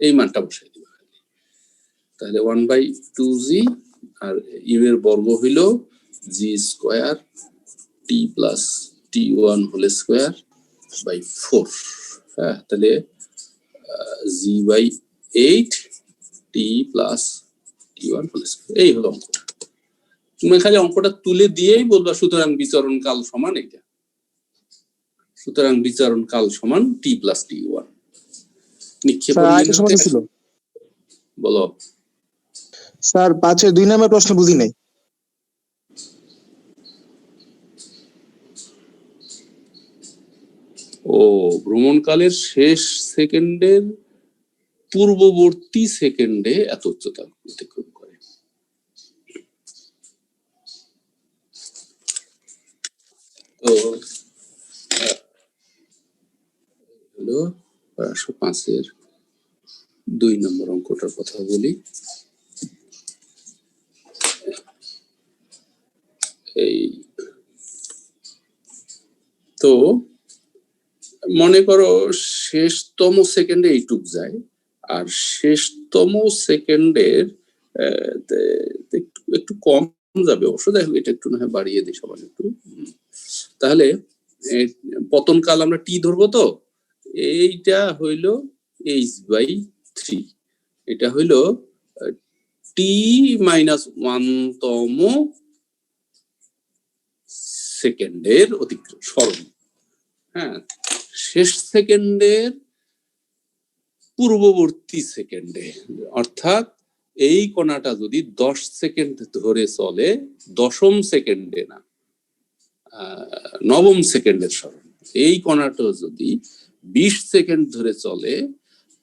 এই মানটা বসাই দিব। তাহলে 1/2g আর ইউ এর বর্গ হইল g square t plus t1 whole square by 4। হ্যাঁ, তাহলে g by 8 t plus t1 whole square. এই হলো অঙ্কটা। তুমি খালি অঙ্কটা তুলে দিয়েই বলবা সুতরাং বিচরণ কাল সমান এটা। সুতরাং বিচরণ কাল সমান t প্লাস t1। নিক্ষেপ বলো স্যার 5-এর 2 নম্বর প্রশ্ন বুঝি নাই। ও, ভ্রমণকালের শেষ সেকেন্ডের পূর্ববর্তী সেকেন্ডে এত উচ্চতা অতিক্রম করে। তো হলো 5-এর 2 নম্বর অঙ্কটার কথা বলি। এই তো মনে করো শেষতম সেকেন্ডে এইটুক যায়, আর শেষতম সেকেন্ডের একটু কম যাবে অবশ্য। দেখো এটা একটু না হয় বাড়িয়ে দিই সবাই একটু। তাহলে পতনকাল আমরা টি ধরবো। তো এইটা হইল h/3, এটা হইল t-1তম সেকেন্ডের অতিক্রম সরণ। হ্যাঁ, শেষ সেকেন্ডের পূর্ববর্তী সেকেন্ডে, অর্থাৎ এই কণাটা যদি 10 সেকেন্ড ধরে চলে, দশম সেকেন্ডে না, নবম সেকেন্ডের সরণ। এই কণাটা যদি 20 সেকেন্ড ধরে চলে,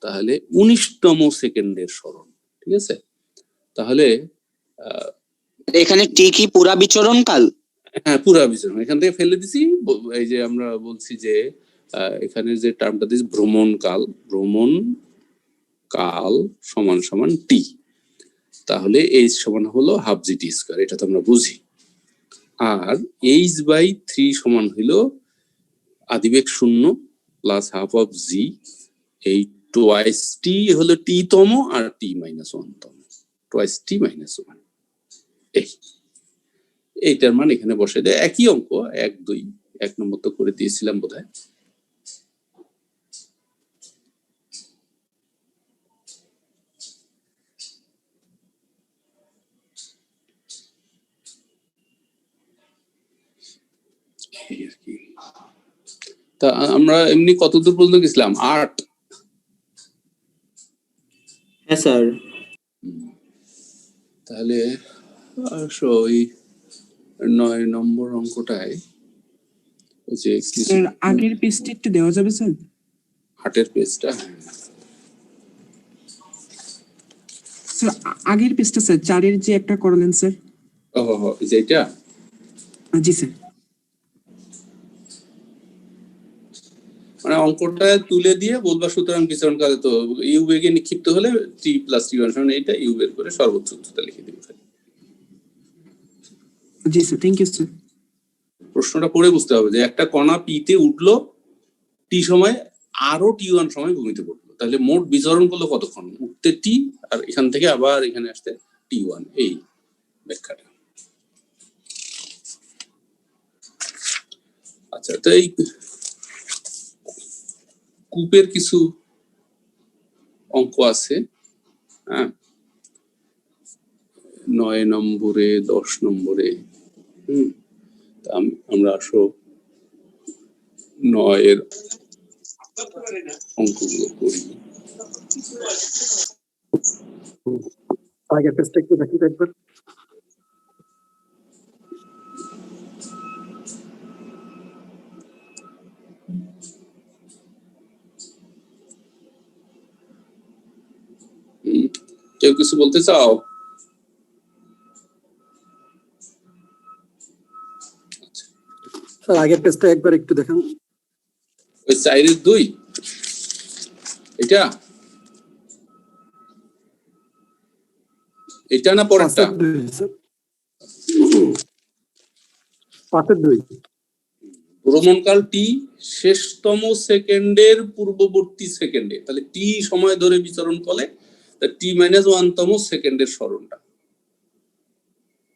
তাহলে 19তম সেকেন্ডের সরণ। ঠিক আছে? তাহলে এখানে টি কি পুরা বিচরণ কাল? হ্যাঁ, পুরা বিচরণ। এখান থেকে ফেলে দিছি। এই যে আমরা বলছি যে এখানে যে টার্মটা দিয়েছি ভ্রমণ কাল সমান সমান টি, তাহলে এইচ সমান হলো হাফ জি টি স্কয়ার। এটা তো আমরা বুঝি। আর h/3 সমান হইল আদিবেগ 0 প্লাস হাফ অফ জি, এই টোয়াইস টি হলো টি তম আর t-1 তম, টোয়াইস t-1। এইটার মান এখানে বসে দেয়। একই অঙ্ক 1, 2, 1 নম্বর তো করে দিয়েছিলাম বোধহয়। তা আমরা এমনি কতদূর পর্যন্ত গেছিলাম? 8। হ্যাঁ স্যার। তাহলে ওই 9 নম্বর অঙ্কটায় ওই যে আগের পেজটা একটু দেওয়া যাবে স্যার? 8-এর পেজটা। স্যার আগের পেজটা স্যার 4-এর যে একটা করলেন স্যার। ওহো, এই যে এটা? জি স্যার। মানে অঙ্কটা তুলে দিয়ে বলবা সুতরাং বিচরণ কালে তো ইউ বেগে নিক্ষিপ্ত হলে t প্লাস t1 সমান এইটা, ইউ বের করে সর্বোচ্চ উচ্চতা লিখে দিবে। জি স্যার, থ্যাংক ইউ স্যার। প্রশ্নটা পড়ে বুঝতে হবে যে একটা কণা পিতে উঠলো টি সময়, আরো t1 সময় ভূমিতে পড়লো, তাহলে মোট বিচরণ করলো কতক্ষণ? উঠতে টি, আর এখান থেকে আবার এখানে আসতে t1। এই ব্যাখ্যাটা। আচ্ছা, তো এই কূপের কিছু অঙ্ক আছে। হ্যাঁ, 9 নম্বরে 10 নম্বরে। আমরা আসো 9-এর অঙ্কগুলো করি। আগের পেজটা একটু দেখি একবার। কেউ কিছু বলতে চাও? স্যার আগের পেজটা একবার একটু দেখান। ওই 4-এর 2 এটা এটা না পরেরটা? 5-এর 2 ভ্রমণকাল টি শেষতম সেকেন্ডের পূর্ববর্তী সেকেন্ডে, তাহলে টি সময় ধরে বিচরণ করলে টি মাইনাস 1তম সেকেন্ডের স্মরণটা,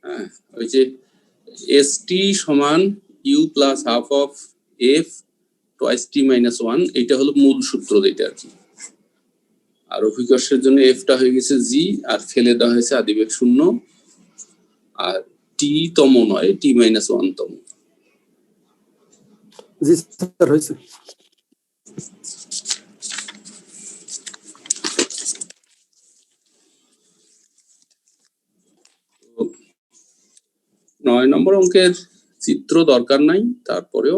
হ্যাঁ, ওই যে এস টি সমান U plus half of F twice T minus 1, এইটা হলো মূল সূত্র যেটা আর কি। আর অভিকর্ষের জন্য এফটা হয়ে গেছে জি, আর ফেলে দেওয়া হয়েছে আদিবেগ 0, আর টি তম নয়, টি মাইনাস 1তম। জি স্যার হয়েছে। নয় নম্বর অঙ্কের চিত্র দরকার নাই, তারপরেও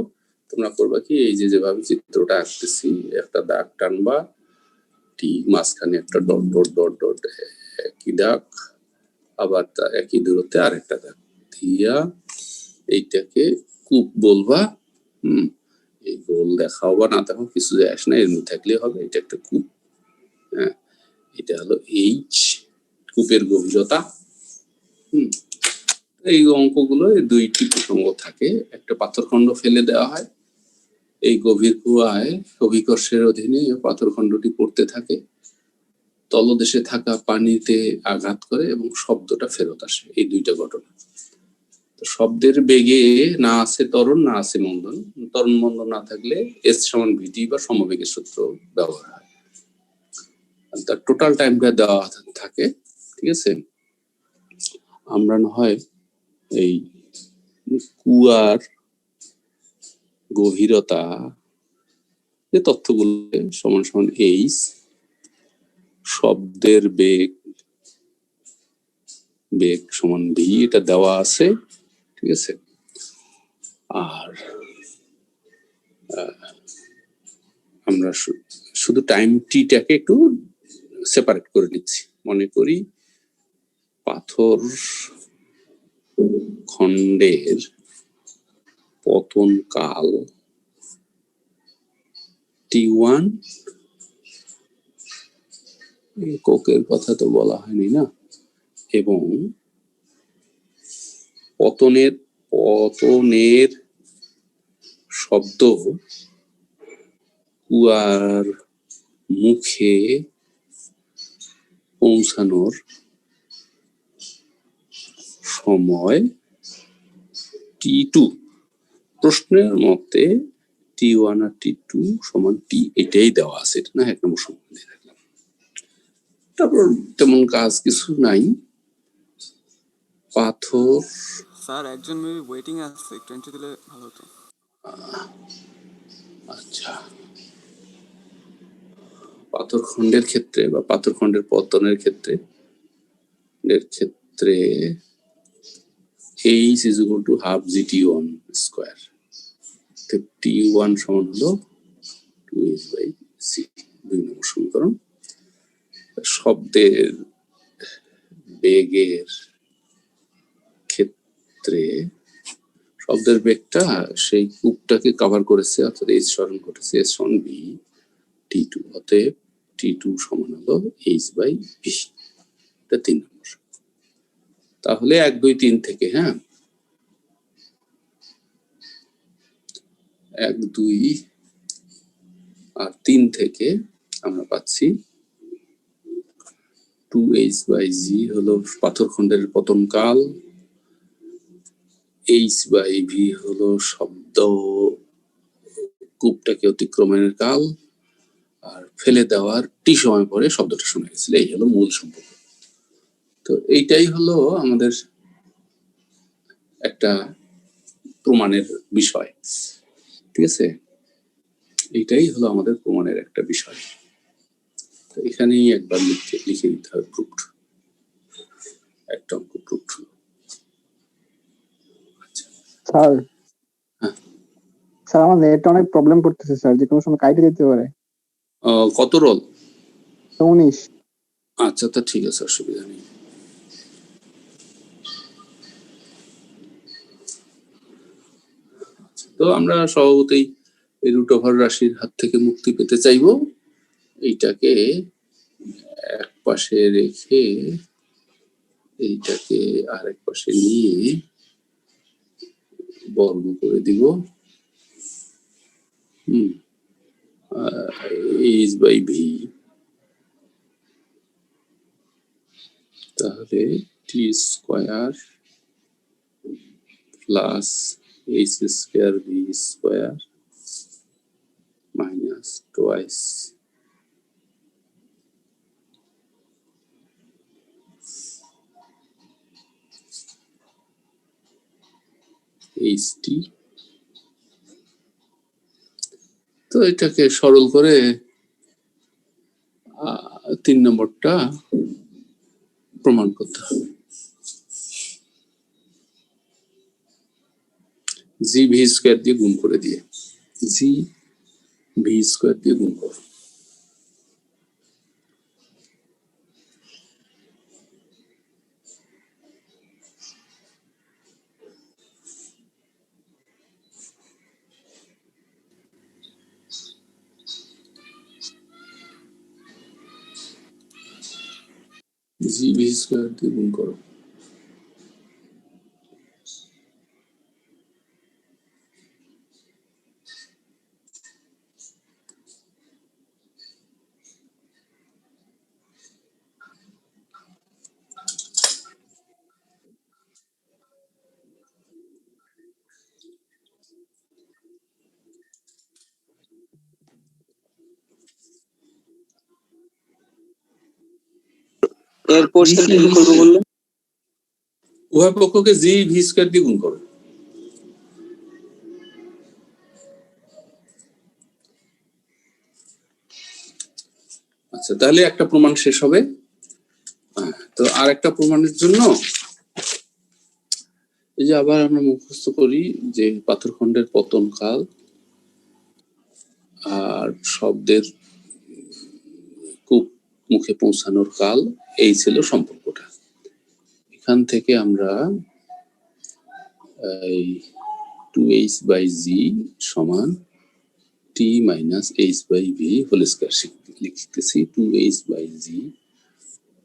তোমরা করবা কি, এই যে যেভাবে চিত্রটা আঁকতেছি, একটা দাগ টানবা, ঠিক মাঝখানে একটা ডট ডট ডট ডট একই দাগ, আবার তার একই দূরত্বে আরেকটা দাগ দিয়া এইটাকে কূপ বলবা। এই গোল দেখাও বা না দেখাও কিছু যায় আসে না, এমনি থাকলে হবে, এটা একটা কূপ। হ্যাঁ, এটা হলো এইচ, কূপের গভীরতা। এই অঙ্কগুলো দুইটি প্রসঙ্গ থাকে, একটা পাথরখণ্ড ফেলে দেওয়া হয়, এই গভীর কুয়ায় অভিকর্ষের অধীনে পাথরখণ্ডটি পড়তে থাকে, তলদেশে থাকা পানিতে আঘাত করে এবং শব্দটা ফেরত আসে, এই দুইটা ঘটনা। তো শব্দের বেগে না আছে ত্বরণ, না আছে মন্দন, ত্বরণ মন্দন না থাকলে এস সমান ভিটি বা সমবেগের সূত্র ব্যবহার হয়। তার টোটাল টাইমটা দেওয়া থাকে, ঠিক আছে। আমরা না হয় এই কুয়ার গভীরতা যে তথ্যগুলো সমান সমান এইচ, শব্দের বেগ সমান ভি, এটা দেওয়া আছে, ঠিক আছে। আর আমরা শুধু টাইম টিটাকে একটু সেপারেট করে নিচ্ছি। মনে করি পাথর খণ্ডের পতন কাল T1, এককের কথা তো বলা হয়নি না, এবং পতনের শব্দ কুয়ার মুখে পৌঁছানোর সময় T2। প্রশ্নের মতে T1 আর T2 সমান টি, এটাই দেওয়া আছে, এটা না 1 নম্বর সময় দিয়ে রাখলাম। তারপর তেমন কাজ কিছু নাই। পাথর স্যার একজন মেবি ওয়েটিং আছে, একটু এন্ট্রি দিলে ভালো হতো। আচ্ছা, পাথরখণ্ডের ক্ষেত্রে বা পাথরখণ্ডের পতনের ক্ষেত্রে H is equal to half GT1 square, T1 সমান হলো 2H by C, 2 নম্বর সমীকরণ। শব্দের বেগের ক্ষেত্রে শব্দের বেগটা সেই কূপটাকে কভার করেছে, অর্থাৎ H স্মরণ করেছে, H সমান B T2, অতএব T2 সমান হলো H by B, এটা 3 নম্বর। তাহলে 1 2 3 থেকে, হ্যাঁ 1 2 আর 3 থেকে আমরা পাচ্ছি 2H by G হলো পাথরখণ্ডের পতনকাল, H by V হলো শব্দ কূপটাকে অতিক্রমণের কাল, আর ফেলে দেওয়ার টি সময় পরে শব্দটা শোনা গেছিল, এই হলো মূল সম্পর্ক। তো এইটাই হলো আমাদের একটা প্রমাণের বিষয়, ঠিক আছে। এইটাই হলো আমাদের প্রমাণের একটা বিষয়। তো এখানেই একবার লিখে দিতে হবে প্রুফড, একটা অঙ্ক প্রুফড। স্যার হ্যাঁ স্যার আমার নেটটা অনেক প্রবলেম করতেছে স্যার, যে কোনো সময় কাইটে যেতে পারে। কত রোল? 19। আচ্ছা, তো ঠিক আছে, অসুবিধা নেই। তো আমরা স্বভাবতই এই রুট ওভার রাশির হাত থেকে মুক্তি পেতে চাইবো। এইটাকে এক পাশে রেখে এইটাকে আরেক পাশে নিয়ে বর্গ করে দিব, এইচ বাই ভি, তাহলে T square plus H square V square minus twice H T. তো এটাকে সরল করে 3 নম্বরটা প্রমাণ করতে হবে। জি ভি স্কোয়ার দিয়ে গুণ করে দিয়ে, জি ভি স্কোয়ার দিয়ে গুণ করো। জি ভি স্কোয়ার দিয়ে গুণ করো। এরপর সেটা কি করবো বললেন? উভয় পক্ষকে জি ভি স্কোয়ার দিয়ে গুণ করো। আচ্ছা, তাহলে একটা প্রমাণ শেষ হবে। তো আর একটা প্রমাণের জন্য এই যে আবার আমরা মুখস্থ করি যে পাথরখণ্ডের পতন কাল আর শব্দের কূপ মুখে পৌঁছানোর কাল, এই ছিল সম্পর্কটা। এখান থেকে আমরা এই 2h বাই জি সমান T minus H by V whole square লিখতেছি। 2h by G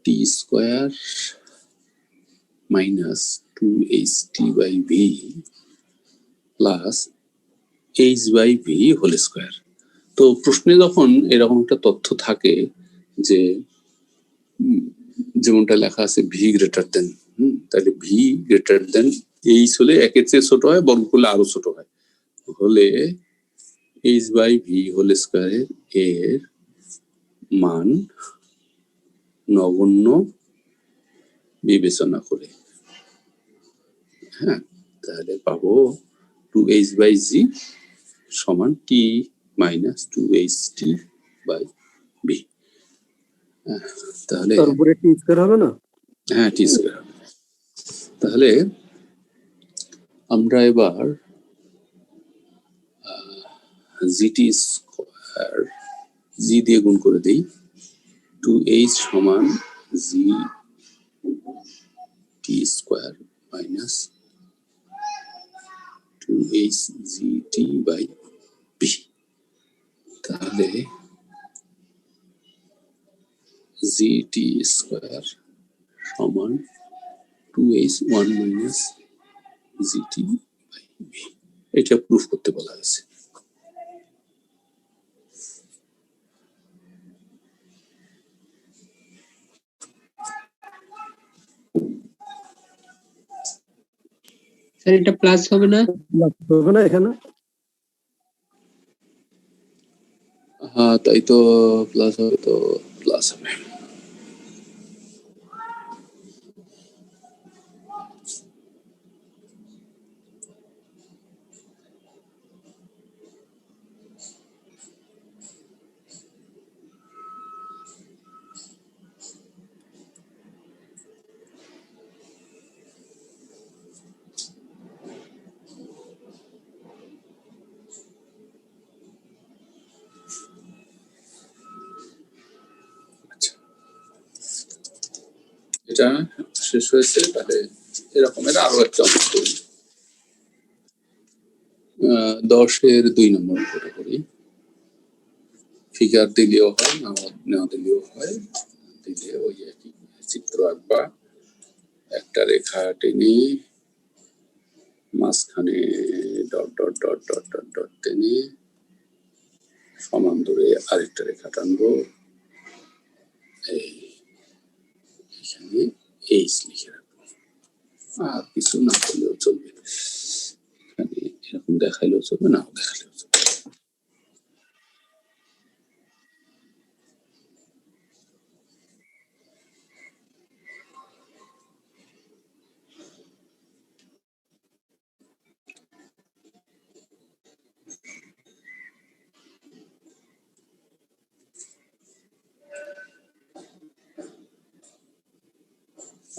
T square minus 2ht by V plus H by V whole square. তো প্রশ্নে যখন এরকম একটা তথ্য থাকে যে যেমনটা লেখা আছে ভি গ্রেটার দেন, তাহলে ভি গ্রেটার দেন এইচ হলে একের চেয়ে ছোট হয়, বর্গ করলে আরো ছোট হয়, হলে এইচ বাই ভি হোল স্কয়ারের এর মান নগণ্য বিবেচনা করে, হ্যাঁ, তাহলে পাবো 2h বাই জি সমান T minus 2ht by V. তাহলে তারপরে টি স্কয়ার হবে না? হ্যাঁ, টি স্কয়ার হবে। তাহলে আমরা এবার জিটি স্কয়ার জি দিয়ে গুণ করে দিই। 2h সমান G T square minus 2h G T by V. তাহলে জি টি স্কয়ার সমান 2h 1 minus G T by V. এটা প্রুফ করতে বলা হয়েছে। স্যার এটা প্লাস হবে না? হবে না এখানে? হ্যাঁ, তাই তো, প্লাস হবে তো প্লাস হবে। এটা শেষ হয়েছে। তাহলে এরকমের আরো একটা অঙ্ক করি। 10-এর 2 নম্বর অঙ্কটা করি। ফিগার দিলেও হয়, না দিলেও হয়। দিলে ওই একই চিত্র আঁকবা, একটা রেখা টেনে মাঝখানে dot dot dot dot dot dot টেনে সমান ধরে আরেকটা রেখা টানবো, এই এখানে এইচ লিখে রাখবো, আর কিছু না করলেও চলবে, এখানে এরকম দেখাইলেও চলবে, নাও দেখালেও চলবে।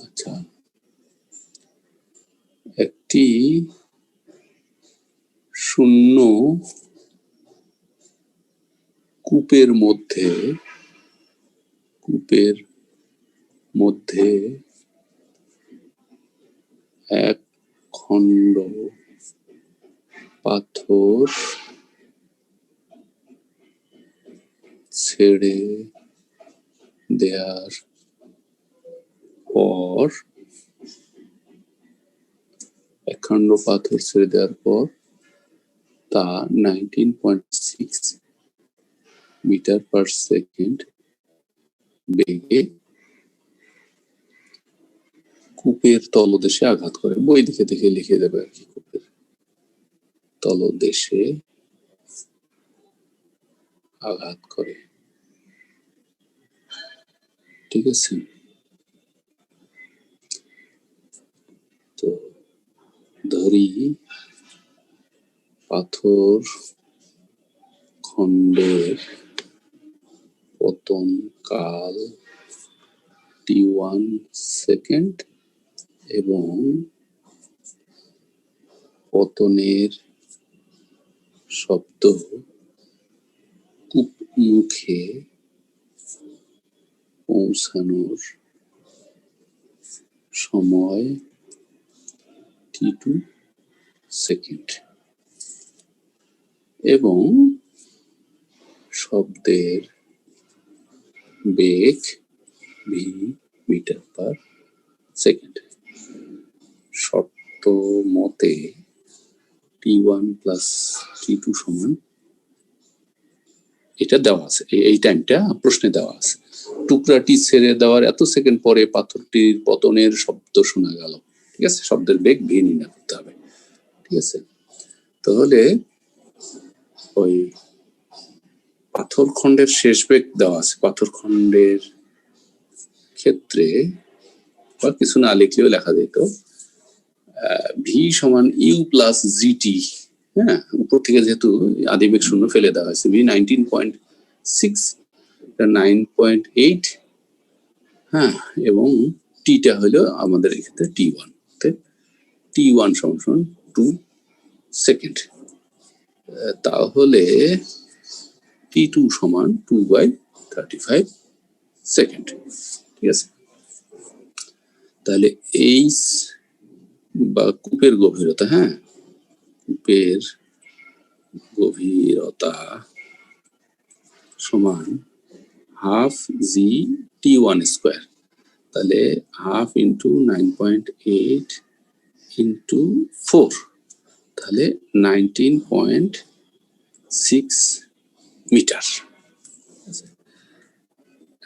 আচ্ছা, একটি শূন্য কূপের মধ্যে এক খণ্ড পাথর ছেড়ে দেওয়ার পর তা 19.6 মিটার পার সেকেন্ড বেগে কূপের তলদেশে আঘাত করে। বই দেখে দেখে লিখে দেবে আর কি, কূপের তলদেশে আঘাত করে, ঠিক আছে? তো ধরি পাথর খণ্ডের পতন কাল t1 সেকেন্ড এবং পতনের শব্দ কূপ মুখে পৌঁছানোর সময় t2 সেকেন্ড এবং শব্দের বেগ v মিটার পার সেকেন্ড। শর্ত মতে t1 প্লাস t2 সমান, এটা দেওয়া আছে, এই টাইমটা প্রশ্নে দেওয়া আছে। টুকরাটি ছেড়ে দেওয়ার এত সেকেন্ড পরে পাথরটির পতনের শব্দ শোনা গেল, ঠিক আছে? শব্দের বেগ ভি নির্ণয় করতে হবে, ঠিক আছে? তাহলে ওই পাথর খণ্ডের শেষ বেগ দেওয়া আছে, পাথর খণ্ডের ক্ষেত্রে বা কিছু না লিখলেও লেখা যেত ভি সমান ইউ প্লাস জিটি। হ্যাঁ, উপর থেকে যেহেতু আদিবেগ শূন্য ফেলে দেওয়া হয়েছে, ভি 19.6, 9.8, হ্যাঁ, এবং টিটা হলো আমাদের এক্ষেত্রে t1, t1 সমান 2 সেকেন্ড। তাহলে t2 সমান 2/35 সেকেন্ড, ঠিক আছে? তাহলে এইচ বা কূপের গভীরতা, হ্যাঁ, কূপের গভীরতা সমান হাফ জি t1 স্কোয়ার। তাহলে হাফ ইন্টু 9.8 ইন্টু 4, তাহলে 19.6 মিটার।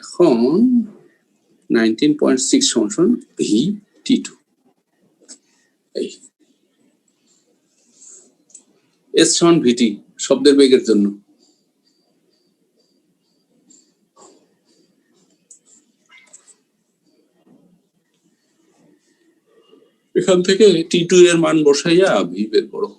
এখন 19.6 সমান ভি t2, এই এস সমান ভিটি শব্দের বেগের জন্য। এখান থেকে t2 এর মান বসাইয়া ভি বের করো।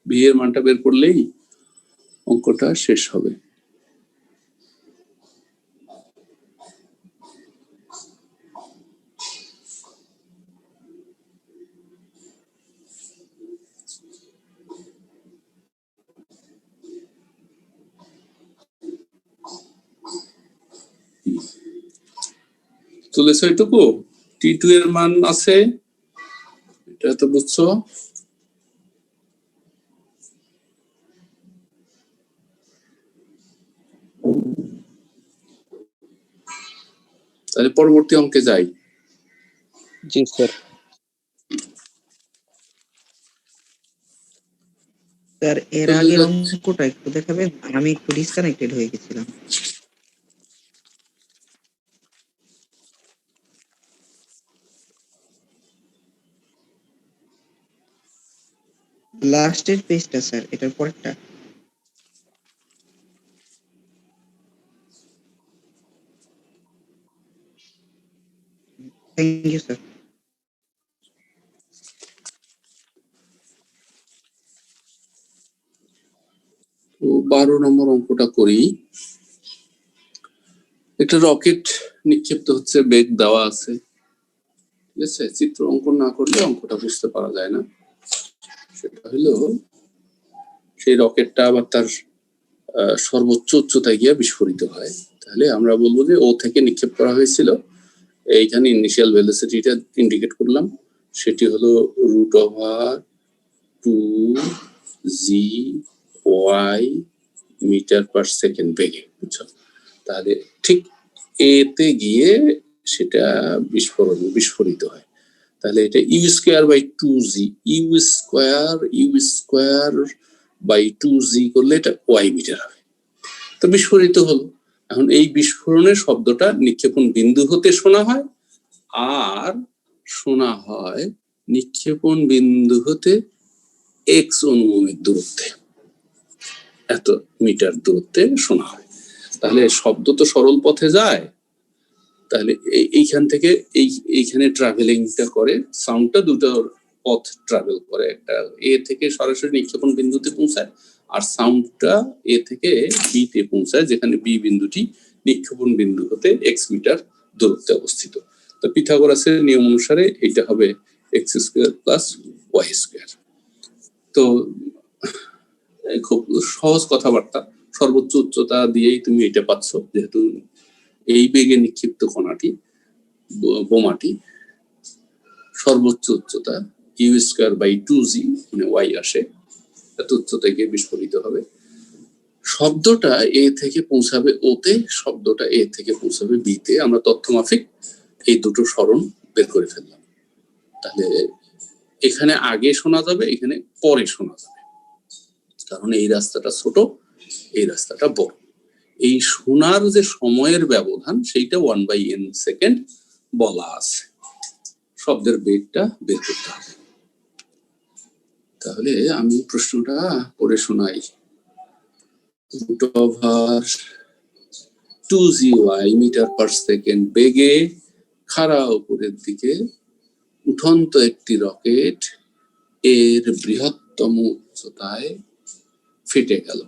ভি এর মানটা বের করলেই অঙ্কটা শেষ হবে। তুলেছ এটুকু? T2 এর মান আছে, এটা তো বুঝছো। তাহলে পরবর্তী অঙ্কে যাই। জি স্যার। স্যার এর চলে আগের যাচ্ছে। অঙ্কটা একটু দেখাবেন, আমি একটু ডিসকানেক্টেড হয়ে গেছিলাম। লাস্টের পেজটা স্যার, এটার পরেরটা। Thank you sir. তো 12 নম্বর অঙ্কটা করি। একটা রকেট নিক্ষিপ্ত হচ্ছে, বেগ দেওয়া আছে, ঠিক আছে। চিত্র অঙ্কন না করলে অঙ্কটা বুঝতে পারা যায় না। সেটা হলো সেই রকেটটা আবার তার সর্বোচ্চ উচ্চতায় গিয়ে বিস্ফোরিত হয়। তাহলে আমরা বলবো যে ও থেকে নিক্ষেপ করা হয়েছিল, এইখানে ইনিশিয়াল ভেলোসিটিটা ইন্ডিকেট করলাম, সেটি হলো √2g(y) মিটার/সেকেন্ড বেগে, বুঝছো। তাহলে ঠিক এ তে গিয়ে সেটা বিস্ফোরিত হয়। তাহলে এটা u²/2g, u²/2g করলে এটা y মিটার হবে। তো বিস্ফোরিত হলো। এখন এই বিস্ফোরণের শব্দটা নিক্ষেপণ বিন্দু হতে শোনা হয়, আর শোনা হয় নিক্ষেপণ বিন্দু হতে x অনুভূমিক দূরত্বে, এত মিটার দূরত্বে শোনা হয়। তাহলে শব্দ তো সরল পথে যায়, তাহলে এইখান থেকে এইখানে ট্রাভেলিংটা করে, সাউন্ডটা দুটো পথ ট্রাভেল করে, একটা এ থেকে সরাসরি নিক্ষেপণ বিন্দুতে পৌঁছায়, আর সাউন্ডটা এ থেকে বি তে পৌঁছায়, যেখানে বি বিন্দুটি নিক্ষেপণ বিন্দু হতে এক্স মিটার দূরত্বে অবস্থিত। তো পিথাগোরাসের নিয়ম অনুসারে এটা হবে x² + y²। তো খুব সহজ কথাবার্তা, সর্বোচ্চ উচ্চতা দিয়েই তুমি এটা পাচ্ছ, যেহেতু এই বেগে নিক্ষিপ্ত কণাটি, বোমাটি সর্বোচ্চ উচ্চতা u²/2g মানে y আসে, এত উচ্চতায় গিয়ে বিস্ফোরিত হবে। শব্দটা এ থেকে পৌঁছাবে ওতে, শব্দটা এ থেকে পৌঁছাবে বিতে। আমরা তথ্য মাফিক এই দুটো সরণ বের করে ফেললাম। তাহলে এখানে আগে শোনা যাবে, এখানে পরে শোনা যাবে, কারণ এই রাস্তাটা ছোট, এই রাস্তাটা বড়। এই শোনার যে সময়ের ব্যবধান, সেইটা 1/n সেকেন্ড বলা আছে। শব্দের বেগটা বের করতে হবে। তাহলে আমি প্রশ্নটা পড়ে শোনাই। √2gy মিটার/সেকেন্ড বেগে খাড়া উপরের দিকে উঠন্ত একটি রকেট এর বৃহত্তম উচ্চতায় ফেটে গেল।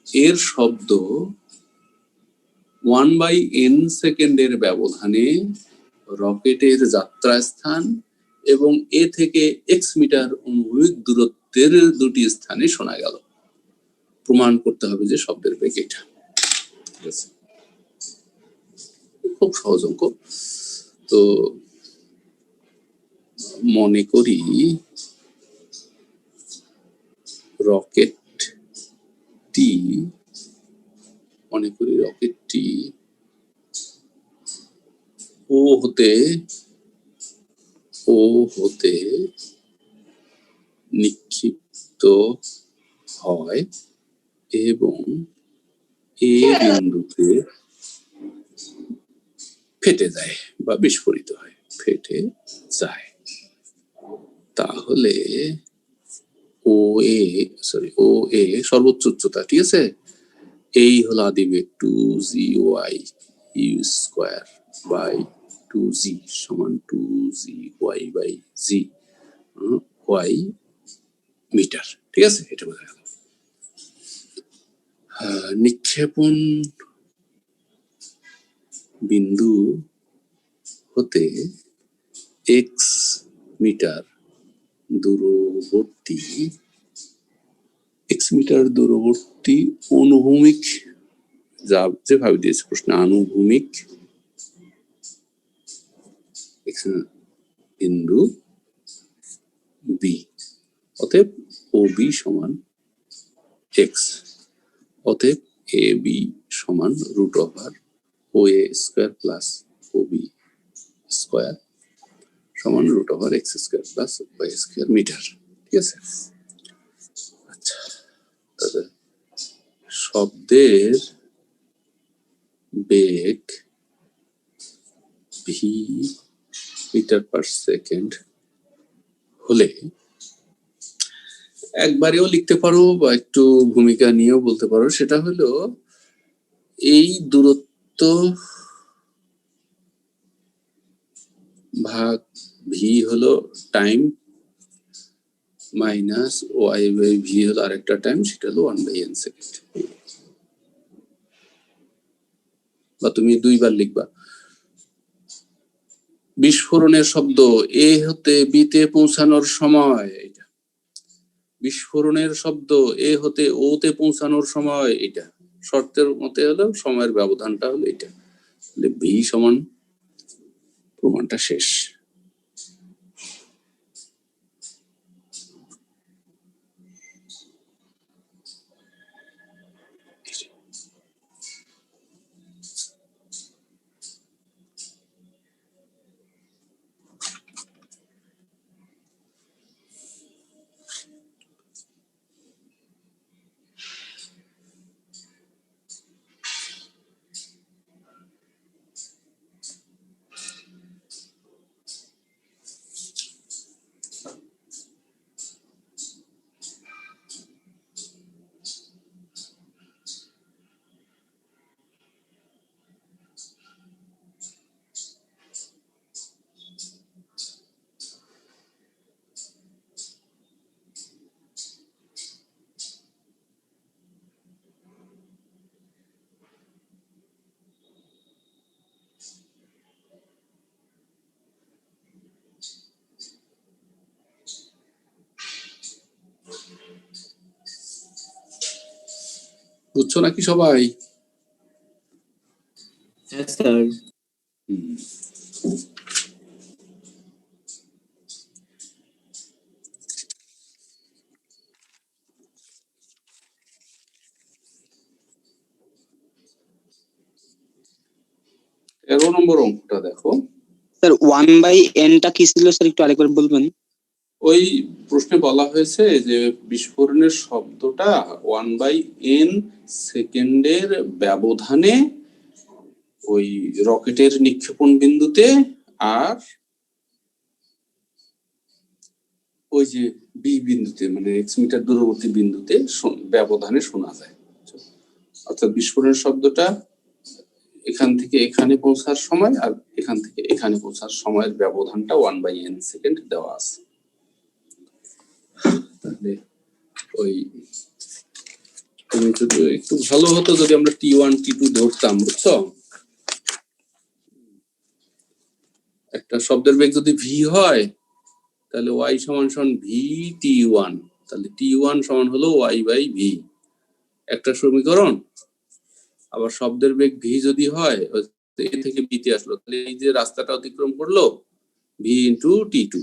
এর শব্দ 1/n সেকেন্ডের ব্যবধানে রকেটের যাত্রাস্থান এবং এ থেকে এক্স মিটার অনুভূমিক দূরত্বের দুটি স্থানে শোনা গেল। প্রমাণ করতে হবে যে শব্দের বেগ এটা। খুব সহজ অঙ্ক। তো মনে করি রকেটটি ও হতে নিক্ষিপ্ত হয় এবং এ বিন্দুতে ফেটে যায় বা বিস্ফোরিত হয়, ফেটে যায়। তাহলে ও এ সর্বোচ্চ উচ্চতা, ঠিক আছে। এই হলো আদিবেগ 2gy u²/2g সমান 2gy/g y মিটার, ঠিক আছে। এটা বোঝা গেল। নিক্ষেপণ বিন্দু হতে এক্স মিটার দূরবর্তী অনুভূমিক, যা যেভাবে দিয়েছে প্রশ্ন, আনুভূমিক এখানে বিন্দু বি, অতএব ও বি সমান এক্স, অতএব এ বি সমান root over O A square plus O B square সমান root over X square plus Y square metre. ঠিক আছে, আচ্ছা তাহলে শব্দের বেগ ভি মিটার পার সেকেন্ড হলে একবারেও লিখতে পারো বা একটু ভূমিকা নিয়েও বলতে পারো, সেটা হলো এই দূরত্ব ভাগ ভি হলো time minus Y by V হলো আরেকটা টাইম, সেটা হলো 1/n সেকেন্ড। বা তুমি দুইবার লিখবা বিস্ফোরণের শব্দ এ হতে বি তে পৌঁছানোর সময়, এটা বিস্ফোরণের শব্দ এ হতে ও তে পৌঁছানোর সময়, এটা শর্তের মতে হলো সময়ের ব্যবধানটা হলো এটা, ভি সমান প্রমাণটা শেষ। বুঝছো নাকি সবাই? হ্যাঁ স্যার। হুম। তেরো নম্বর অঙ্কটা দেখো। স্যার 1/n কি ছিল স্যার, একটু আরেকবার বলবেন? ওই প্রশ্নে বলা হয়েছে যে বিস্ফোরণের শব্দটা 1/n সেকেন্ডের ব্যবধানে ওই রকেটের নিক্ষেপণ বিন্দুতে আর ওই যে বি বিন্দুতে মানে এক্স মিটার দূরবর্তী বিন্দুতে ব্যবধানে শোনা যায়। অর্থাৎ বিস্ফোরণের শব্দটা এখান থেকে এখানে পৌঁছার সময় আর এখান থেকে এখানে পৌঁছার সময়ের ব্যবধানটা 1/n সেকেন্ড দেওয়া আছে। তাহলে ওই তুমি যদি একটু ভালো হতো যদি আমরা T1 T2 ধরতাম, বুঝছো? একটা শব্দের বেগ যদি v হয় তাহলে y সমান সমান v T1, তাহলে T1 সমান হলো y বাই v, একটা সমীকরণ। আবার শব্দের বেগ v যদি হয় a থেকে b তে আসলো, তাহলে এই যে রাস্তাটা অতিক্রম করলো v ইন্টু T2,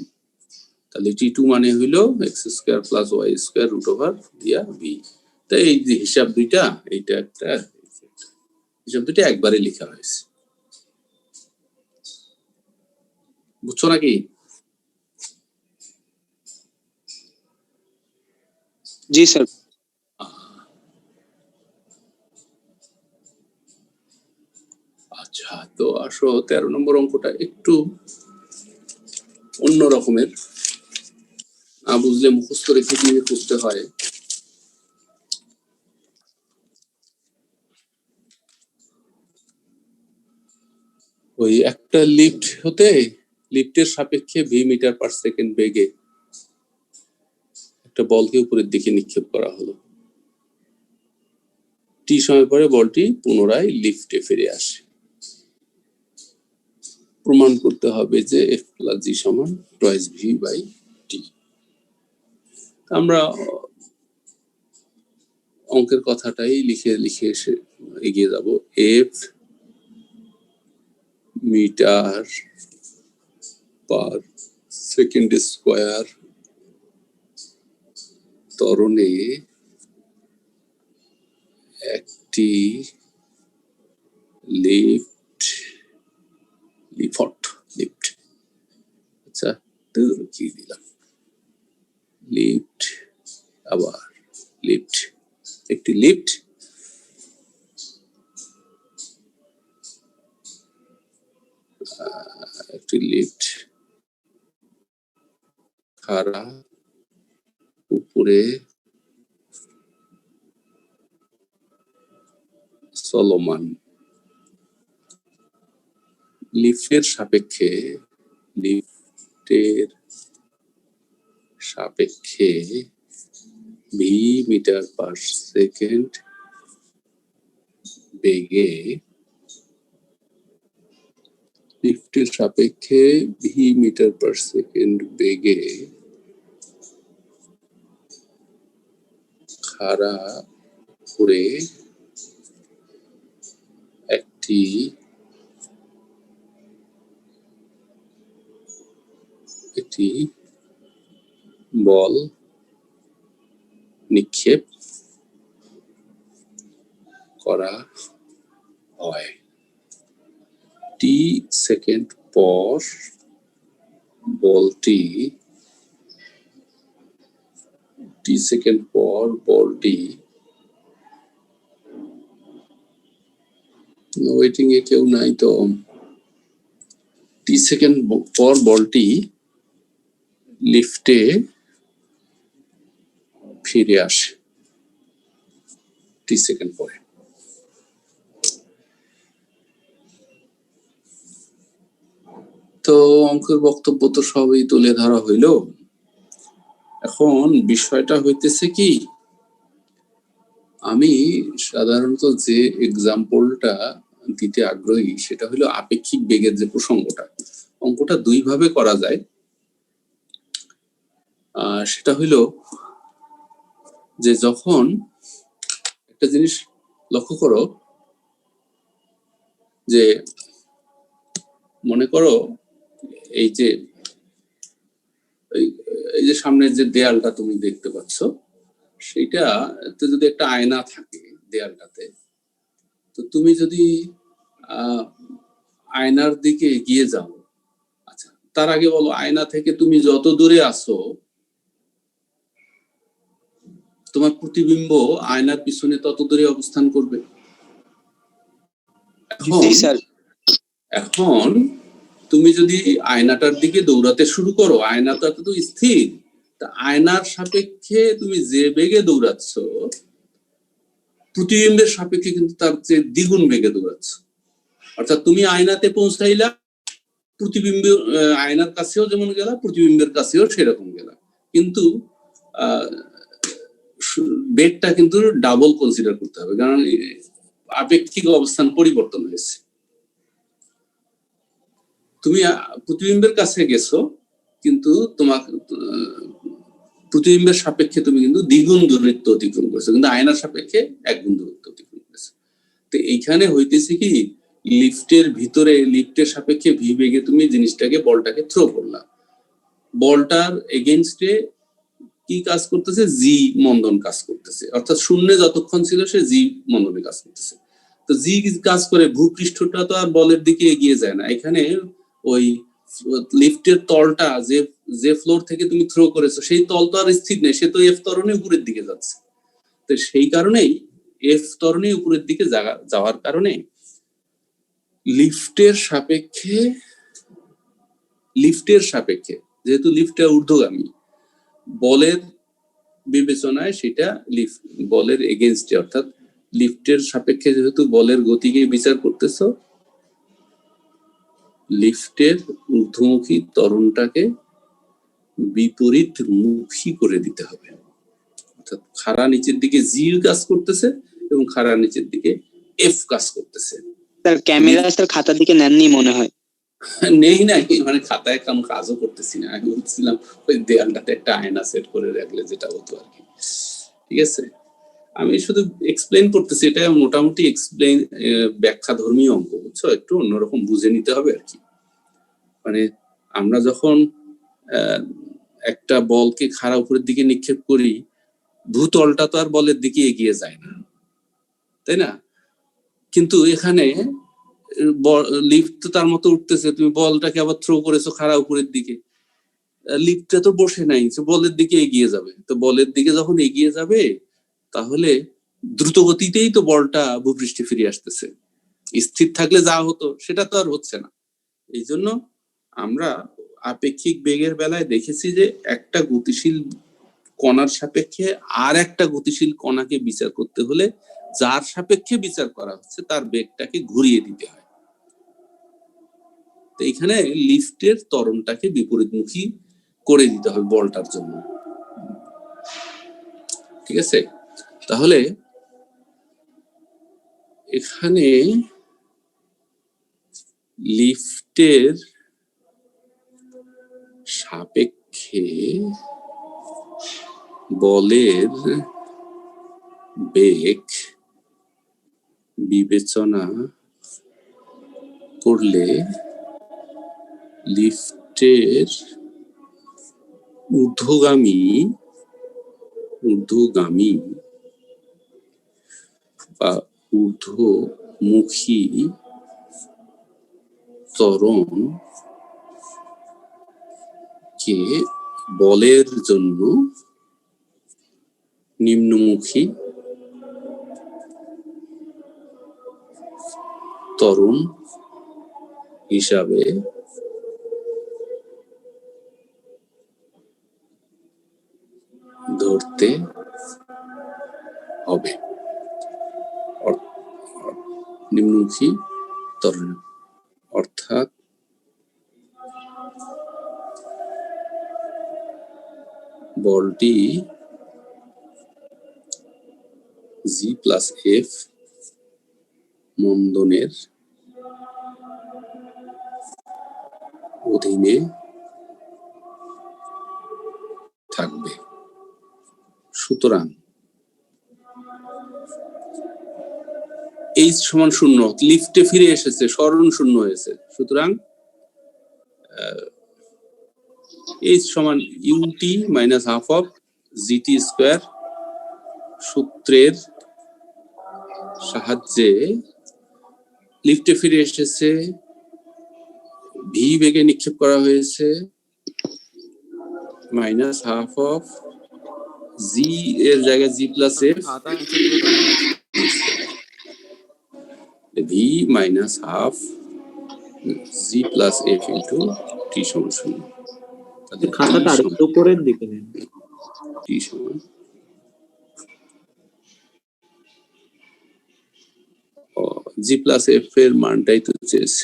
তাহলে T2 মানে হইলো x square plus y square root over দিয়া v। তাই এই যে হিসাব দুইটা, এইটা একটা হিসাব দুইটা একবারে লেখা হয়েছে, বুঝছো নাকি? জি স্যার। আচ্ছা, তো আসো 13 নম্বর অঙ্কটা একটু অন্য রকমের, না বুঝলে মুখস্থ রেখে দিয়ে করতে হয়। ওই একটা লিফট হতে লিফটের সাপেক্ষে ভি মিটার পার সেকেন্ড বেগে একটা বলকে উপরের দিকে নিক্ষেপ করা হলো। টি সময় পরে বলটি পুনরায় লিফটে ফিরে আসে। প্রমাণ করতে হবে যে এফ প্লাস জি সমান টয়েস ভি বাই টি। আমরা অঙ্কের কথাটাই লিখে লিখে এসে এগিয়ে যাব। F metre per second square ত্বরণে একটি লিফট আচ্ছা কি দিলাম লিফট আবার লিফট একটি লিফট খাড়া উপরে চলমান লিফটের সাপেক্ষে ভি মিটার পার সেকেন্ড বেগে খাড়া করে একটি বল নিক্ষেপ করা হয়। টি সেকেন্ড পর বলটি ওয়েটিং এ কেউ নাই তো টি সেকেন্ড পর বলটি লিফটে ফিরে আসে টি সেকেন্ড পরে। তো অঙ্কের বক্তব্য তো সবই তুলে ধরা হইল। এখন বিষয়টা হইতেছে কি, আমি সাধারণত যে এক্সাম্পলটা দিতে আগ্রহী সেটা হলো আপেক্ষিক বেগের যে প্রসঙ্গটা। অঙ্কটা দুই ভাবে করা যায়। সেটা হইলো যে যখন একটা জিনিস লক্ষ্য করো যে মনে করো এই যে সামনের যে দেয়ালটা তুমি দেখতে পাচ্ছ সেইটাতে যদি একটা আয়না থাকে দেয়ালটাতে, তো তুমি যদি আয়নার দিকে এগিয়ে যাও, আচ্ছা তার আগে বলো আয়না থেকে তুমি যত দূরে আসো তোমার প্রতিবিম্ব আয়নার পিছনে তত দূরে অবস্থান করবে। এখন তুমি যদি আয়নাটার দিকে দৌড়াতে শুরু করো, আয়নাটা তো স্থির, তা আয়নার সাপেক্ষে তুমি যে বেগে দৌড়াচ্ছ প্রতিবিম্বের সাপেক্ষে কিন্তু তার চেয়ে দ্বিগুণ বেগে দৌড়াচ্ছ। অর্থাৎ তুমি আয়নাতে পৌঁছাইলা, প্রতিবিম্ব আয়নার কাছেও যেমন গেলা, প্রতিবিম্বের কাছেও সেরকম গেলা, কিন্তু বেগটা কিন্তু ডাবল কনসিডার করতে হবে, কারণ আপেক্ষিক অবস্থান পরিবর্তন হয়েছে। তুমি প্রতিবিম্বের কাছে গেছো কিন্তু তোমার প্রতিবিম্বের সাপেক্ষে তুমি কিন্তু দ্বিগুণ দূরত্ব অতিক্রম করেছো, কিন্তু আয়নার সাপেক্ষে একগুণ দূরত্ব অতিক্রম করেছো। তো এইখানে হইতেছে কি, লিফটের ভিতরে লিফটের সাপেক্ষে ভি বেগে তুমি বলটাকে থ্রো করলা, বলটার এগেইনস্টে কি কাজ করতেছে, জি মন্দন কাজ করতেছে, অর্থাৎ শূন্যে যতক্ষণ ছিল সে জি মন্দনে কাজ করতেছে। তো জি কাজ করে ভূপৃষ্ঠটা তো আর বলের দিকে এগিয়ে যায় না, এখানে ওই লিফটের তলটা যে ফ্লোর থেকে তুমি থ্রো করেছো সেই তল তো আর স্থির নেই, সে তো এফ ত্বরণে উপরের দিকে যাচ্ছে। তো সেই কারণেই এফ ত্বরণে উপরের দিকে যাওয়ার কারণে লিফটের সাপেক্ষে যেহেতু লিফটটা ঊর্ধ্বগামী, বলের বিবেচনায় সেটা বলের এগেইনস্টে, অর্থাৎ লিফটের সাপেক্ষে যেহেতু বলের গতিকে বিচার করতেছ, লিফটের ঊর্ধ্বমুখী ত্বরণটাকে বিপরীত মুখী করে দিতে হবে। অর্থাৎ খাড়া নিচের দিকে জি কাজ করতেছে এবং খাড়া নিচের দিকে এফ কাজ করতেছে। স্যার ক্যামেরা স্যার খাতার দিকে নেননি মনে হয়। নেই না, মানে খাতায় কাম কাজও করতেছি না, আমি বলছিলাম ওই দেয়ালটাতে একটা আয়না সেট করে রাখলে যেটা হতো আর কি। ঠিক আছে, আমি শুধু এক্সপ্লেইন করতেছি, এটা মোটামুটি ব্যাখ্যা ধর্মীয় অঙ্ক, বুঝছো, একটু অন্যরকম বুঝে নিতে হবে আর কি। মানে আমরা যখন একটা বলকে খাড়া উপরের দিকে নিক্ষেপ করি, ভূতলটা তো আর বলের দিকে এগিয়ে যায় না, তাই না? কিন্তু এখানে লিফট তো তার মতো উঠতেছে, তুমি বলটাকে আবার থ্রো করেছো খাড়া উপরের দিকে, লিফটটা তো বসে নাই, বলের দিকে এগিয়ে যাবে। তো বলের দিকে যখন এগিয়ে যাবে তাহলে দ্রুত গতিতেই তো বলটা ভূপৃষ্ঠে ফিরে আসতেছে। স্থির থাকলে যা হতো সেটা তো আর হচ্ছে না। এই জন্য আমরা আপেক্ষিক বেগের বেলায় দেখেছি যে একটা গতিশীল কণার সাপেক্ষে আর একটা গতিশীল কণাকে বিচার করতে হলে যার সাপেক্ষে বিচার করা হচ্ছে তার বেগটাকে ঘুরিয়ে দিতে হয়। তো এখানে লিফটের ত্বরণটাকে বিপরীতমুখী করে দিতে হবে বলটার জন্য, ঠিক আছে? তাহলে এখানে লিফটের সাপেক্ষে বলের বেগ বিবেচনা করলে লিফটের ঊর্ধ্বগামী বা ঊর্ধ্বমুখী ত্বরণ কে বলের জন্য নিম্নমুখী ত্বরণ হিসাবে ধরতে হবে। নিম্নমুখী ত্বরণ অর্থাৎ বলটি G+F মন্দনের অধীনে থাকবে। সুতরাং H সমান 0, লিফটে ফিরে এসেছে, সরণ শূন্য হয়েছে। সুতরাং H সমান ut minus half of GT square সূত্রের সাহায্যে লিফটে ফিরে এসেছে, ভি বেগে নিক্ষেপ করা হয়েছে, মাইনাস হাফ অফ জি এর জায়গায় G+F খাতা নিচে দিলে তো V minus half G+F into T সমান 0। খাতাটা আরেকটু উপরের দিকে নেন। টি সমান G+F এর মানটাই তো চেয়েছে,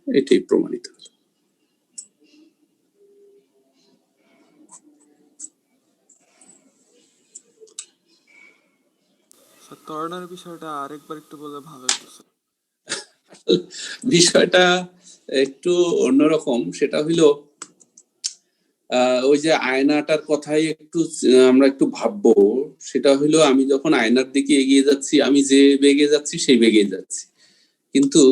এটাই প্রমাণিত হলো। স্যার ত্বরণের বিষয়টা আরেকবার একটু বললে ভালো হতো স্যার। বিষয়টা একটু অন্যরকম। সেটা হইলো ওই যে আয়নাটার কথাই একটু আমরা একটু ভাববো। সেটা হইলো আমি যখন আয়নার দিকে এগিয়ে যাচ্ছি, আমি যে বেগে যাচ্ছি সেই বেগে যাচ্ছি, কিন্তু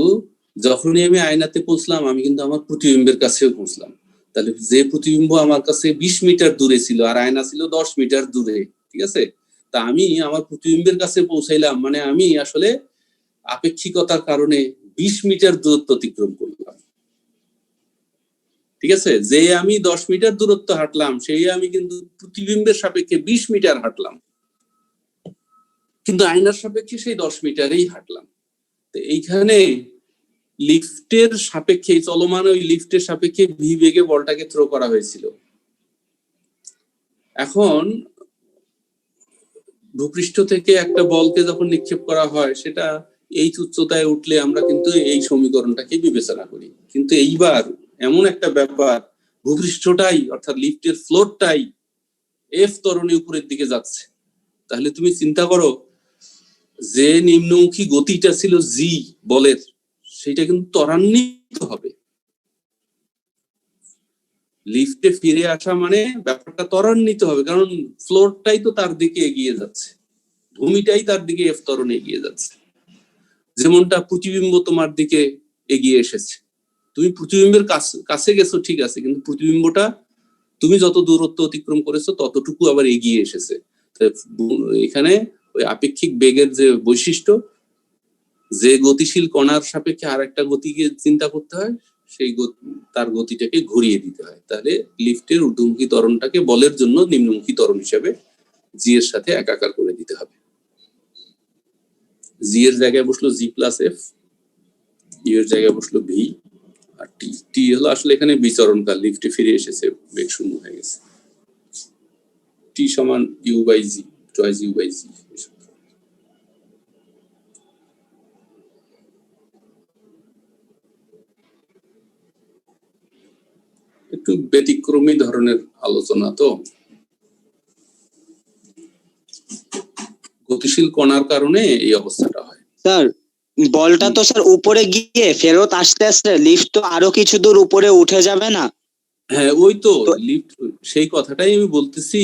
যখনই আমি আয়নাতে পৌঁছলাম আমি কিন্তু আমার প্রতিবিম্বের কাছেও পৌঁছলাম। তাহলে যে প্রতিবিম্ব আমার কাছে 20 মিটার দূরে ছিল আর আয়না ছিল 10 মিটার দূরে, ঠিক আছে? তা আমি আমার প্রতিবিম্বের কাছে পৌঁছাইলাম, মানে আমি আসলে আপেক্ষিকতার কারণে 20 মিটার দূরত্ব অতিক্রম করলাম, ঠিক আছে? যে আমি 10 মিটার দূরত্ব হাঁটলাম সেই আমি কিন্তু প্রতিবিম্বের সাপেক্ষে 20 মিটার হাঁটলাম, কিন্তু আয়নার সাপেক্ষে সেই 10 মিটারেই হাঁটলাম। তো এইখানে লিফটের সাপেক্ষে, চলমান ওই লিফটের সাপেক্ষে ভি বেগে বলটাকে থ্রো করা হয়েছিল। এখন ভূপৃষ্ঠ থেকে একটা বলকে যখন নিক্ষেপ করা হয় সেটা এই উচ্চতায় উঠলে আমরা কিন্তু এই সমীকরণটাকে বিবেচনা করি, কিন্তু এইবার এমন একটা ব্যাপার, ভূপৃষ্ঠটাই অর্থাৎ লিফটের ফ্লোরটাই এফ ত্বরণে উপরের দিকে যাচ্ছে। তাহলে তুমি চিন্তা করো যে নিম্নমুখী গতিটা ছিল জি বলের, সেটা কিন্তু ত্বরান্বিত হবে। লিফটে ফিরে আসা মানে ব্যাপারটা ত্বরান্বিত হবে, কারণ ফ্লোরটাই তো তার দিকে এগিয়ে যাচ্ছে, ভূমিটাই তার দিকে এফ ত্বরণে এগিয়ে যাচ্ছে। যেমনটা প্রতিবিম্ব তোমার দিকে এগিয়ে এসেছে, তুমি প্রতিবিম্বের কাছে গেছো ঠিক আছে, কিন্তু প্রতিবিম্বটা তুমি যত দূরত্ব অতিক্রম করেছো ততটুকু আবার এগিয়ে এসেছে। এখানে ওই আপেক্ষিক বেগের যে বৈশিষ্ট্য, যে গতিশীল কণার সাপেক্ষে আর একটা গতিকে চিন্তা করতে হয়, সেই তার গতিটাকে ঘুরিয়ে দিতে হয়। তাহলে লিফটের ঊর্ধ্বমুখী ত্বরণটাকে বলের জন্য নিম্নমুখী ত্বরণ হিসেবে জি এর সাথে একাকার করে দিতে হবে। জি এর জায়গায় বসলো জি প্লাস এফ, ইউ এর জায়গায় বসলো ভি, আর টি। টি হলো আসলে এখানে বিচরণকাল, লিফটে ফিরে এসেছে, বেগ শূন্য হয়ে গেছে। টি সমান U by G, twice U by G. একটু ব্যতিক্রমী ধরনের আলোচনা তো, গতিশীল কণার কারণে এই অবস্থাটা হয়। স্যার বলটা তো স্যার উপরে গিয়ে ফেরত আসতে আসতে লিফট তো আরো কিছু দূর উপরে উঠে যাবে না? হ্যাঁ ওই তো লিফট, সেই কথাটাই আমি বলতেছি।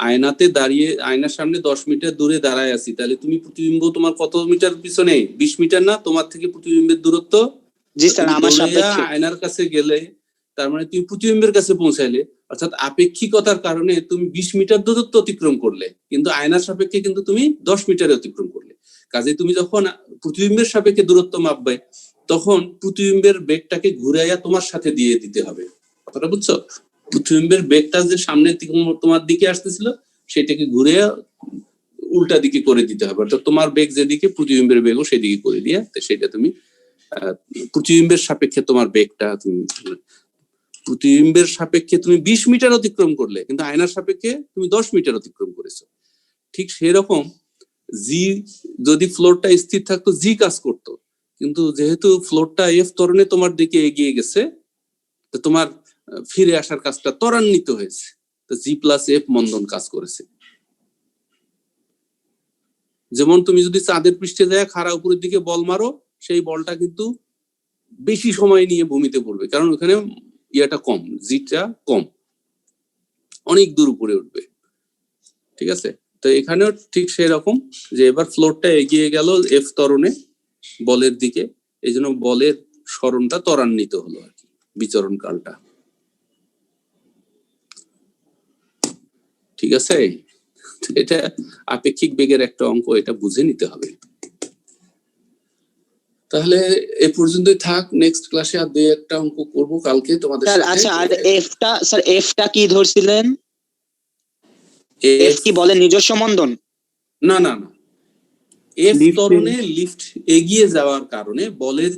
আয়নাতে দাঁড়িয়ে, আয়নার সামনে 10 মিটার দূরে দাঁড়ায় আছি, তাহলে তুমি প্রতিবিম্ব তোমার কত মিটার পিছনে? 20 মিটার না তোমার থেকে প্রতিবিম্বের দূরত্ব? জি স্যার, আমার সাপেক্ষে। আয়নার কাছে গেলে তার মানে তুমি প্রতিবিম্বের কাছে পৌঁছাইলে, অর্থাৎ আপেক্ষিকতার কারণে তুমি 20 মিটার দূরত্ব অতিক্রম করলে, কিন্তু আয়নার সাপেক্ষে কিন্তু তুমি 10 মিটারে অতিক্রম করলে। কাজে তুমি যখন প্রতিবিম্বের সাপেক্ষে দূরত্ব মাপবে, তখন প্রতিবিম্বের বেগটাকে ঘুরাইয়া তোমার সাথে দিয়ে দিতে হবে। কথাটা বুঝছো? প্রতিবিম্বের বেগটা যে সামনে তোমার দিকে আসতেছিল, সেটাকে ঘুরে উল্টা দিকে করে দিতে হবে। অর্থাৎ তোমার বেগ যেদিকে, প্রতিবিম্বের বেগও সেদিকে করে দিয়ে সেটা তুমি প্রতিবিম্বের সাপেক্ষে তোমার বেগটা তুমি, প্রতিবিম্বের সাপেক্ষে তুমি 20 মিটার অতিক্রম করলে, কিন্তু আয়নার সাপেক্ষে তুমি 10 মিটার অতিক্রম করেছো। ঠিক সেরকম জি, যদি ফ্লোরটা স্থির থাকতো জি কাজ করতো, কিন্তু যেহেতু ফ্লোরটা এফ ত্বরণে তোমার দিকে এগিয়ে গেছে, তো তোমার ফিরে আসার কাজটা ত্বরান্বিত হয়েছে, তো জি প্লাস এফ মন্দন কাজ করেছে। যেমন তুমি যদি চাঁদের পৃষ্ঠে যায় খাড়া উপরের দিকে বল মারো, সেই বলটা কিন্তু বেশি সময় নিয়ে ভূমিতে পড়বে, কারণ ওখানে ইয়াটা কম, জিটা কম, অনেক দূর উপরে উঠবে। ঠিক আছে, তো এখানেও ঠিক সেই রকম, যে এবার ফ্লোরটা এগিয়ে গেল এফ ত্বরণে বলের দিকে, এই জন্য বলের সরণটা ত্বরান্বিত হলো আর কি, বিচরণ কালটা। ঠিক আছে, এটা আপেক্ষিক বেগের একটা অঙ্ক, এটা বুঝে নিতে হবে। তাহলে এ পর্যন্তই থাক, নেক্সট ক্লাসে আর দুই একটা অঙ্ক করব কালকে তোমাদের স্যার সাথে। আচ্ছা, আর এফটা কি ধরছিলেন? এফ কি বলে নিজস্ব মন্দন? না না না, এফ ত্বরণে লিফট এগিয়ে যাওয়ার কারণে বলের